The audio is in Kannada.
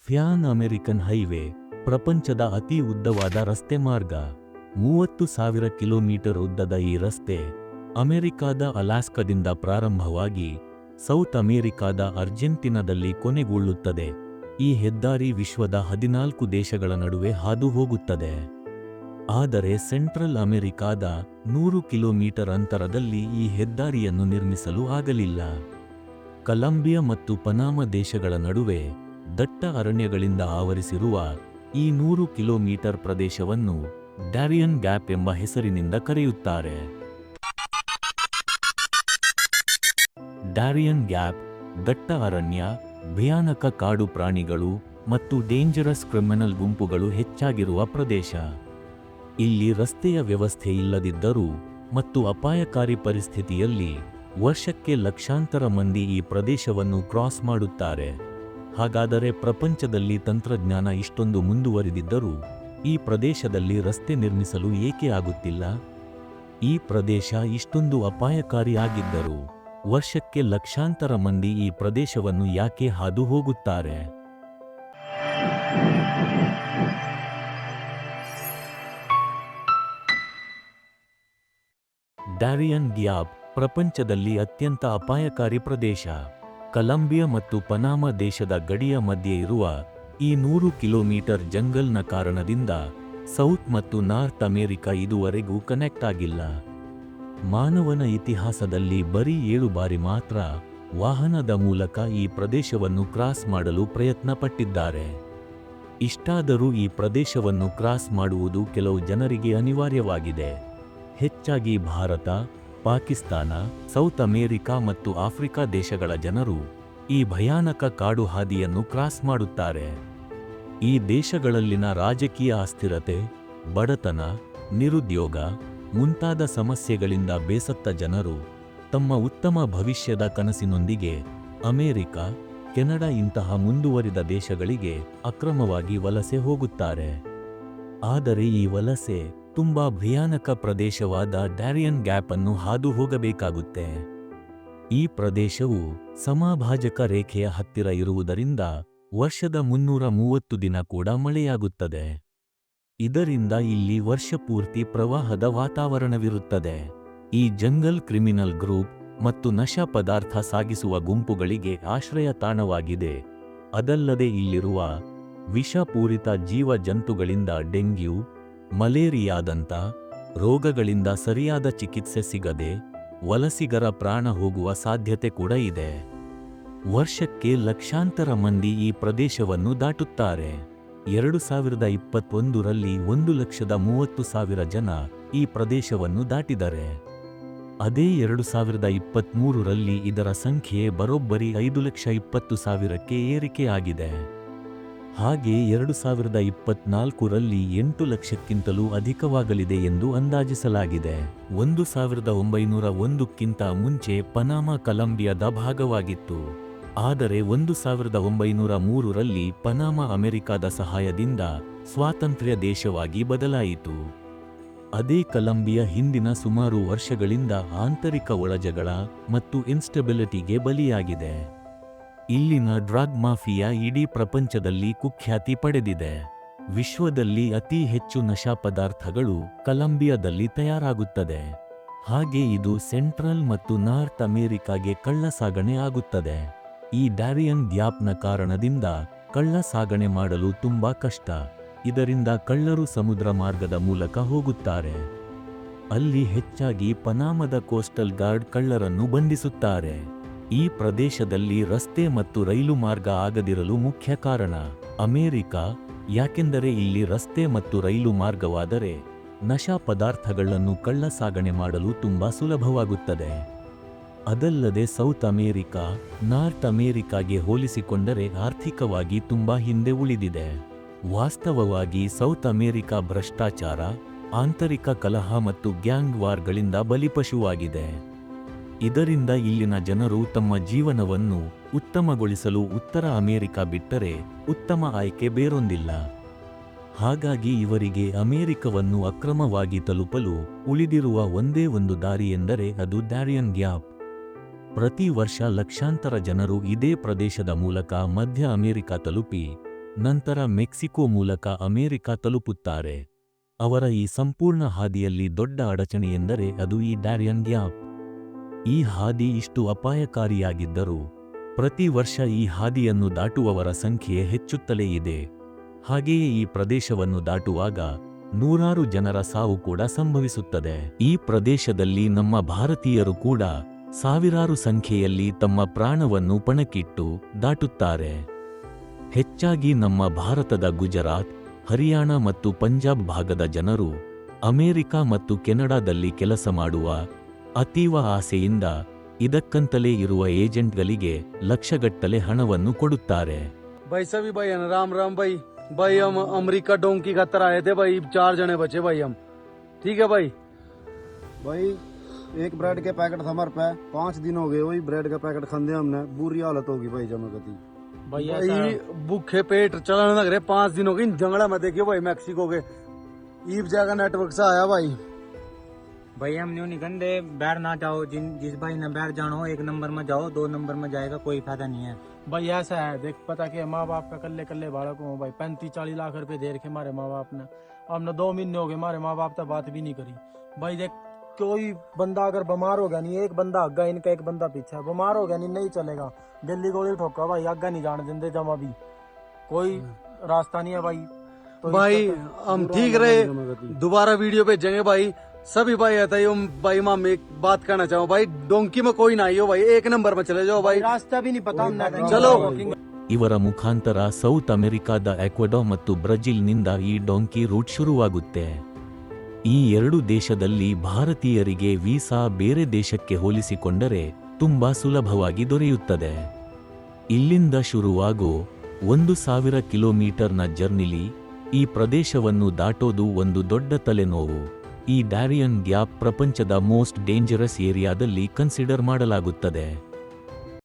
ಫ್ಯಾನ್ ಅಮೆರಿಕನ್ ಹೈವೇ ಪ್ರಪಂಚದ ಅತಿ ಉದ್ದವಾದ ರಸ್ತೆ ಮಾರ್ಗ. 30,000 ಕಿಲೋಮೀಟರ್ ಉದ್ದದ ಈ ರಸ್ತೆ ಅಮೆರಿಕಾದ ಅಲಾಸ್ಕದಿಂದ ಪ್ರಾರಂಭವಾಗಿ ಸೌತ್ ಅಮೆರಿಕಾದ ಅರ್ಜೆಂಟಿನಾದಲ್ಲಿ ಕೊನೆಗೊಳ್ಳುತ್ತದೆ. ಈ ಹೆದ್ದಾರಿ ವಿಶ್ವದ 14 ದೇಶಗಳ ನಡುವೆ ಹಾದು ಹೋಗುತ್ತದೆ. ಆದರೆ ಸೆಂಟ್ರಲ್ ಅಮೆರಿಕಾದ 100 ಕಿಲೋಮೀಟರ್ ಅಂತರದಲ್ಲಿ ಈ ಹೆದ್ದಾರಿಯನ್ನು ನಿರ್ಮಿಸಲು ಆಗಲಿಲ್ಲ. ಕೊಲಂಬಿಯಾ ಮತ್ತು ಪನಾಮ ದೇಶಗಳ ನಡುವೆ ದಟ್ಟ ಅರಣ್ಯಗಳಿಂದ ಆವರಿಸಿರುವ ಈ 100 ಕಿಲೋಮೀಟರ್ ಪ್ರದೇಶವನ್ನು ಡ್ಯಾರಿಯನ್ ಗ್ಯಾಪ್ ಎಂಬ ಹೆಸರಿನಿಂದ ಕರೆಯುತ್ತಾರೆ. ಡ್ಯಾರಿಯನ್ ಗ್ಯಾಪ್ ದಟ್ಟ ಅರಣ್ಯ, ಭಯಾನಕ ಕಾಡು ಪ್ರಾಣಿಗಳು ಮತ್ತು ಡೇಂಜರಸ್ ಕ್ರಿಮಿನಲ್ ಗುಂಪುಗಳು ಹೆಚ್ಚಾಗಿರುವ ಪ್ರದೇಶ. ಇಲ್ಲಿ ರಸ್ತೆಯ ವ್ಯವಸ್ಥೆ ಇಲ್ಲದಿದ್ದರೂ ಮತ್ತು ಅಪಾಯಕಾರಿ ಪರಿಸ್ಥಿತಿಯಲ್ಲಿ ವರ್ಷಕ್ಕೆ ಲಕ್ಷಾಂತರ ಮಂದಿ ಈ ಪ್ರದೇಶವನ್ನು ಕ್ರಾಸ್ ಮಾಡುತ್ತಾರೆ. ಹಾಗಾದರೆ ಪ್ರಪಂಚದಲ್ಲಿ ತಂತ್ರಜ್ಞಾನ ಇಷ್ಟೊಂದು ಮುಂದುವರಿದಿದ್ದರೂ ಈ ಪ್ರದೇಶದಲ್ಲಿ ರಸ್ತೆ ನಿರ್ಮಿಸಲು ಏಕೆ ಆಗುತ್ತಿಲ್ಲ? ಈ ಪ್ರದೇಶ ಇಷ್ಟೊಂದು ಅಪಾಯಕಾರಿ ಆಗಿದ್ದರೂ ವರ್ಷಕ್ಕೆ ಲಕ್ಷಾಂತರ ಮಂದಿ ಈ ಪ್ರದೇಶವನ್ನು ಯಾಕೆ ಹಾದು ಹೋಗುತ್ತಾರೆ? ಡ್ಯಾರಿಯನ್ ಗ್ಯಾಪ್ ಪ್ರಪಂಚದಲ್ಲಿ ಅತ್ಯಂತ ಅಪಾಯಕಾರಿ ಪ್ರದೇಶ. ಕೊಲಂಬಿಯಾ ಮತ್ತು ಪನಾಮ ದೇಶದ ಗಡಿಯ ಮಧ್ಯೆ ಇರುವ ಈ 100 ಕಿಲೋಮೀಟರ್ ಜಂಗಲ್ನ ಕಾರಣದಿಂದ ಸೌತ್ ಮತ್ತು ನಾರ್ತ್ ಅಮೆರಿಕ ಇದುವರೆಗೂ ಕನೆಕ್ಟ್ ಆಗಿಲ್ಲ. ಮಾನವನ ಇತಿಹಾಸದಲ್ಲಿ ಬರೀ 7 ಬಾರಿ ಮಾತ್ರ ವಾಹನದ ಮೂಲಕ ಈ ಪ್ರದೇಶವನ್ನು ಕ್ರಾಸ್ ಮಾಡಲು ಪ್ರಯತ್ನ ಪಟ್ಟಿದ್ದಾರೆ. ಇಷ್ಟಾದರೂ ಈ ಪ್ರದೇಶವನ್ನು ಕ್ರಾಸ್ ಮಾಡುವುದು ಕೆಲವು ಜನರಿಗೆ ಅನಿವಾರ್ಯವಾಗಿದೆ. ಹೆಚ್ಚಾಗಿ ಭಾರತ, ಪಾಕಿಸ್ತಾನ, ಸೌತ್ ಅಮೆರಿಕ ಮತ್ತು ಆಫ್ರಿಕಾ ದೇಶಗಳ ಜನರು ಈ ಭಯಾನಕ ಕಾಡು ಹಾದಿಯನ್ನು ಕ್ರಾಸ್ ಮಾಡುತ್ತಾರೆ. ಈ ದೇಶಗಳಲ್ಲಿನ ರಾಜಕೀಯ ಅಸ್ಥಿರತೆ, ಬಡತನ, ನಿರುದ್ಯೋಗ ಮುಂತಾದ ಸಮಸ್ಯೆಗಳಿಂದ ಬೇಸತ್ತ ಜನರು ತಮ್ಮ ಉತ್ತಮ ಭವಿಷ್ಯದ ಕನಸಿನೊಂದಿಗೆ ಅಮೆರಿಕ, ಕೆನಡಾ ಇಂತಹ ಮುಂದುವರಿದ ದೇಶಗಳಿಗೆ ಅಕ್ರಮವಾಗಿ ವಲಸೆ ಹೋಗುತ್ತಾರೆ. ಆದರೆ ಈ ವಲಸೆ ತುಂಬಾ ಭಯಾನಕ ಪ್ರದೇಶವಾದ ಡ್ಯಾರಿಯನ್ ಗ್ಯಾಪ್ ಅನ್ನು ಹಾದು ಹೋಗಬೇಕಾಗುತ್ತೆ. ಈ ಪ್ರದೇಶವು ಸಮಭಾಜಕ ರೇಖೆಯ ಹತ್ತಿರ ಇರುವುದರಿಂದ ವರ್ಷದ 330 ದಿನ ಕೂಡ ಮಳೆಯಾಗುತ್ತದೆ. ಇದರಿಂದ ಇಲ್ಲಿ ವರ್ಷಪೂರ್ತಿ ಪ್ರವಾಹದ ವಾತಾವರಣವಿರುತ್ತದೆ. ಈ ಜಂಗಲ್ ಕ್ರಿಮಿನಲ್ ಗ್ರೂಪ್ ಮತ್ತು ನಶಾ ಪದಾರ್ಥ ಸಾಗಿಸುವ ಗುಂಪುಗಳಿಗೆ ಆಶ್ರಯ ತಾಣವಾಗಿದೆ. ಅದಲ್ಲದೆ ಇಲ್ಲಿರುವ ವಿಷಪೂರಿತ ಜೀವ ಜಂತುಗಳಿಂದ ಡೆಂಗ್ಯೂ, ಮಲೇರಿಯಾದಂಥ ರೋಗಗಳಿಂದ ಸರಿಯಾದ ಚಿಕಿತ್ಸೆ ಸಿಗದೆ ವಲಸಿಗರ ಪ್ರಾಣ ಹೋಗುವ ಸಾಧ್ಯತೆ ಕೂಡ ಇದೆ. ವರ್ಷಕ್ಕೆ ಲಕ್ಷಾಂತರ ಮಂದಿ ಈ ಪ್ರದೇಶವನ್ನು ದಾಟುತ್ತಾರೆ. 2021ರಲ್ಲಿ 1,30,000 ಜನ ಈ ಪ್ರದೇಶವನ್ನು ದಾಟಿದರೆ, ಅದೇ 2023ರಲ್ಲಿ ಇದರ ಸಂಖ್ಯೆ ಬರೋಬ್ಬರಿ 5,20,000ಕ್ಕೆ ಏರಿಕೆಯಾಗಿದೆ. ಹಾಗೆ 2024ರಲ್ಲಿ 8 ಲಕ್ಷಕ್ಕಿಂತಲೂ ಅಧಿಕವಾಗಲಿದೆ ಎಂದು ಅಂದಾಜಿಸಲಾಗಿದೆ. 1901ಕ್ಕಿಂತ ಮುಂಚೆ ಪನಾಮ ಕೊಲಂಬಿಯಾದ ಭಾಗವಾಗಿತ್ತು. ಆದರೆ 1903ರಲ್ಲಿ ಪನಾಮ ಅಮೆರಿಕಾದ ಸಹಾಯದಿಂದ ಸ್ವಾತಂತ್ರ್ಯ ದೇಶವಾಗಿ ಬದಲಾಯಿತು. ಅದೇ ಕೊಲಂಬಿಯಾ ಹಿಂದಿನ ಸುಮಾರು ವರ್ಷಗಳಿಂದ ಆಂತರಿಕ ಒಳಜಗಳ ಮತ್ತು ಇನ್ಸ್ಟೆಬಿಲಿಟಿಗೆ ಬಲಿಯಾಗಿದೆ. ಇಲ್ಲಿನ ಡ್ರಗ್ ಮಾಫಿಯಾ ಇಡೀ ಪ್ರಪಂಚದಲ್ಲಿ ಕುಖ್ಯಾತಿ ಪಡೆದಿದೆ. ವಿಶ್ವದಲ್ಲಿ ಅತಿ ಹೆಚ್ಚು ನಶಾ ಪದಾರ್ಥಗಳು ಕೊಲಂಬಿಯಾದಲ್ಲಿ ತಯಾರಾಗುತ್ತದೆ. ಹಾಗೆ ಇದು ಸೆಂಟ್ರಲ್ ಮತ್ತು ನಾರ್ತ್ ಅಮೆರಿಕಾಗೆ ಕಳ್ಳ ಸಾಗಣೆ ಆಗುತ್ತದೆ. ಈ ಡ್ಯಾರಿಯನ್ ಗ್ಯಾಪ್ನ ಕಾರಣದಿಂದ ಕಳ್ಳ ಸಾಗಣೆ ಮಾಡಲು ತುಂಬಾ ಕಷ್ಟ. ಇದರಿಂದ ಕಳ್ಳರು ಸಮುದ್ರ ಮಾರ್ಗದ ಮೂಲಕ ಹೋಗುತ್ತಾರೆ. ಅಲ್ಲಿ ಹೆಚ್ಚಾಗಿ ಪನಾಮದ ಕೋಸ್ಟಲ್ ಗಾರ್ಡ್ ಕಳ್ಳರನ್ನು ಬಂಧಿಸುತ್ತಾರೆ. ಈ ಪ್ರದೇಶದಲ್ಲಿ ರಸ್ತೆ ಮತ್ತು ರೈಲು ಮಾರ್ಗ ಆಗದಿರಲು ಮುಖ್ಯ ಕಾರಣ ಅಮೆರಿಕ. ಯಾಕೆಂದರೆ ಇಲ್ಲಿ ರಸ್ತೆ ಮತ್ತು ರೈಲು ಮಾರ್ಗವಾದರೆ ನಶಾ ಪದಾರ್ಥಗಳನ್ನು ಕಳ್ಳ ಸಾಗಣೆ ಮಾಡಲು ತುಂಬಾ ಸುಲಭವಾಗುತ್ತದೆ. ಅದಲ್ಲದೆ ಸೌತ್ ಅಮೆರಿಕ, ನಾರ್ತ್ ಅಮೆರಿಕಾಗೆ ಹೋಲಿಸಿಕೊಂಡರೆ ಆರ್ಥಿಕವಾಗಿ ತುಂಬಾ ಹಿಂದೆ ಉಳಿದಿದೆ. ವಾಸ್ತವವಾಗಿ ಸೌತ್ ಅಮೆರಿಕ ಭ್ರಷ್ಟಾಚಾರ, ಆಂತರಿಕ ಕಲಹ ಮತ್ತು ಗ್ಯಾಂಗ್ ವಾರ್ಗಳಿಂದ ಬಲಿಪಶುವಾಗಿದೆ. ಇದರಿಂದ ಇಲ್ಲಿನ ಜನರು ತಮ್ಮ ಜೀವನವನ್ನು ಉತ್ತಮಗೊಳಿಸಲು ಉತ್ತರ ಅಮೆರಿಕ ಬಿಟ್ಟರೆ ಉತ್ತಮ ಆಯ್ಕೆ ಬೇರೊಂದಿಲ್ಲ. ಹಾಗಾಗಿ ಇವರಿಗೆ ಅಮೆರಿಕವನ್ನು ಅಕ್ರಮವಾಗಿ ತಲುಪಲು ಉಳಿದಿರುವ ಒಂದೇ ಒಂದು ದಾರಿ ಎಂದರೆ ಅದು ಡ್ಯಾರಿಯನ್ ಗ್ಯಾಪ್. ಪ್ರತಿ ವರ್ಷ ಲಕ್ಷಾಂತರ ಜನರು ಇದೇ ಪ್ರದೇಶದ ಮೂಲಕ ಮಧ್ಯ ಅಮೆರಿಕ ತಲುಪಿ ನಂತರ ಮೆಕ್ಸಿಕೋ ಮೂಲಕ ಅಮೆರಿಕ ತಲುಪುತ್ತಾರೆ. ಅವರ ಈ ಸಂಪೂರ್ಣ ಹಾದಿಯಲ್ಲಿ ದೊಡ್ಡ ಅಡಚಣೆಯೆಂದರೆ ಅದು ಈ ಡ್ಯಾರಿಯನ್ ಗ್ಯಾಪ್. ಈ ಹಾದಿ ಇಷ್ಟು ಅಪಾಯಕಾರಿಯಾಗಿದ್ದರೂ ಪ್ರತಿ ವರ್ಷ ಈ ಹಾದಿಯನ್ನು ದಾಟುವವರ ಸಂಖ್ಯೆ ಹೆಚ್ಚುತ್ತಲೇ ಇದೆ. ಹಾಗೆಯೇ ಈ ಪ್ರದೇಶವನ್ನು ದಾಟುವಾಗ ನೂರಾರು ಜನರ ಸಾವು ಕೂಡ ಸಂಭವಿಸುತ್ತದೆ. ಈ ಪ್ರದೇಶದಲ್ಲಿ ನಮ್ಮ ಭಾರತೀಯರು ಕೂಡ ಸಾವಿರಾರು ಸಂಖ್ಯೆಯಲ್ಲಿ ತಮ್ಮ ಪ್ರಾಣವನ್ನು ಪಣಕ್ಕಿಟ್ಟು ದಾಟುತ್ತಾರೆ. ಹೆಚ್ಚಾಗಿ ನಮ್ಮ ಭಾರತದ ಗುಜರಾತ್, ಹರಿಯಾಣ ಮತ್ತು ಪಂಜಾಬ್ ಭಾಗದ ಜನರು ಅಮೆರಿಕ ಮತ್ತು ಕೆನಡಾದಲ್ಲಿ ಕೆಲಸ ಮಾಡುವ ಅತೀವ ಆಸೆಯಿಂದ ಇದಕ್ಕಂತಲೇ ಇರುವ ಏಜೆಂಟ್ಗಳಿಗೆ ಲಕ್ಷಗಟ್ಟಲೆ ಹಣವನ್ನು ಕೊಡುತ್ತಾರೆ. भाई सभी भाई राम राम भाई। भाई हम अमेरिका डोंकी खातर आए थे भाई, 4 जने बचे भाई हम। ठीक है भाई। भाई एक ब्रेड के पैकेट था हमारे पे, 5 दिन हो गए वही ब्रेड का पैकेट खाते हमने, बुरी हालत होगी भाई जमाकती। भाई भूखे पेट चलाने लग रहे, 5 दिन हो गए जंगला में। देखियो भाई मैक्सिको के ईब जगह नेटवर्क से आया भाई। भाई हम न्यू निकंदे बैर ना जाओ, जिस भाई ने बैर जानो 1 नंबर में जाओ, 2 नंबर में जाएगा कोई फायदा नहीं है। भाई ऐसा है देख, पता कि माँ बाप का कल्ले कल्ले बालक हूँ भाई, 35-40 लाख रुपए दे रखे हमारे माँ बाप ने। हमने 2 महीने हो गए हमारे माँ बाप तक बात भी नहीं करी। भाई देख कोई बंदा अगर बीमार हो गया नहीं, एक बंदा आगा इनका, एक बंदा पीछे, बीमार हो गया नहीं चलेगा, दिल्ली गोली ठोका भाई, आगा नहीं जाने देंगे जमा भी, कोई रास्ता नहीं है भाई। तो भाई हम ठीक रहे, दोबारा वीडियो भेजेंगे भाई। सभी भाई आता है भाई। माँ मैं एक बात कहना चाहूँ भाई, डोंकी में कोई ना आइयो भाई, 1 नंबर में चले जाओ भाई, रास्ता भी नहीं पता हमने। चलो। ಇವರ ಮುಖಾಂತರ ಸೌತ್ ಅಮೆರಿಕಾದ ಎಕ್ವಡೋ ಮತ್ತು ಬ್ರೆಜಿಲ್ನಿಂದ ಈ ಡೊಂಕಿ ರೂಟ್ ಶುರುವಾಗುತ್ತೆ. ಈ 2 ದೇಶದಲ್ಲಿ ಭಾರತೀಯರಿಗೆ ವೀಸಾ ಬೇರೆ ದೇಶಕ್ಕೆ ಹೋಲಿಸಿಕೊಂಡರೆ ತುಂಬಾ ಸುಲಭವಾಗಿ ದೊರೆಯುತ್ತದೆ. ಇಲ್ಲಿಂದ ಶುರುವಾಗೋ 1000 ಕಿಲೋಮೀಟರ್ನ ಜರ್ನಿಲಿ ಈ ಪ್ರದೇಶವನ್ನು ದಾಟೋದು ಒಂದು ದೊಡ್ಡ ತಲೆನೋವು. ಈ ಡ್ಯಾರಿಯನ್ ಗ್ಯಾಪ್ ಪ್ರಪಂಚದ ಮೋಸ್ಟ್ ಡೇಂಜರಸ್ ಏರಿಯಾದಲ್ಲಿ ಕನ್ಸಿಡರ್ ಮಾಡಲಾಗುತ್ತದೆ.